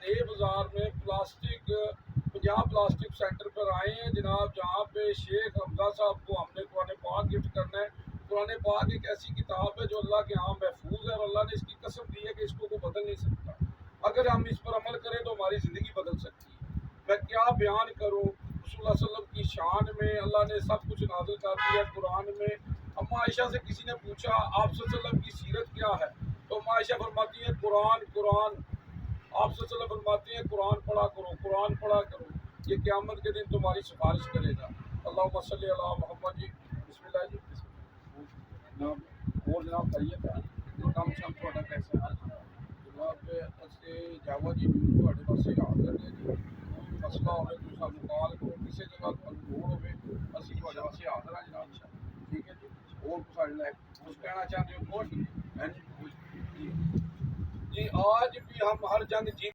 نئے بازار میں پنجاب پلاسٹک سینٹر پر آئے ہیں جناب، جہاں پہ شیخ حمزہ صاحب کو ہم نے قرآن پاک گفٹ کرنا ہے۔ قرآن پاک ایک ایسی کتاب ہے جو اللہ کے ہاں محفوظ ہے، اور اللہ نے اس کی قسم دی ہے کہ اس کو کوئی بدل نہیں سکتا۔ اگر ہم اس پر عمل کریں تو ہماری زندگی بدل سکتی ہے۔ میں کیا بیان کروں، رسول اللہ صلی اللہ علیہ وسلم کی شان میں اللہ نے سب کچھ نازل کر دیا قرآن میں۔ اما عائشہ سے کسی نے پوچھا آپ صلی اللہ علیہ وسلم کی سیرت کیا ہے، تو اما عائشہ فرماتی ہیں قرآن قرآن۔ آپ صلی اللہ علیہ وسلم فرماتی ہیں قرآن پڑھا کرو، قرآن پڑھا کرو، یہ قیامت کے دن تمہاری سفارش کرے گا۔ اللہم صلی علی محمد جی۔ بسم اللہ جی۔ اور جناب خیریت ہے، کام شام تھوڑا کیسے ہے جناب؟ اسے جاواجی تھوڑے پاس حاضر ہے جی، کوئی مسئلہ ہوئے تو سانو کال کرو، کسی جگہ لوڑ ہوئے اسی تھوڑے پاس حاضر ہیں جناب، ٹھیک ہے جی۔ اور سارے لائق کچھ کہنا چاہتے ہو؟ جی آج بھی ہم ہر جنگ جیت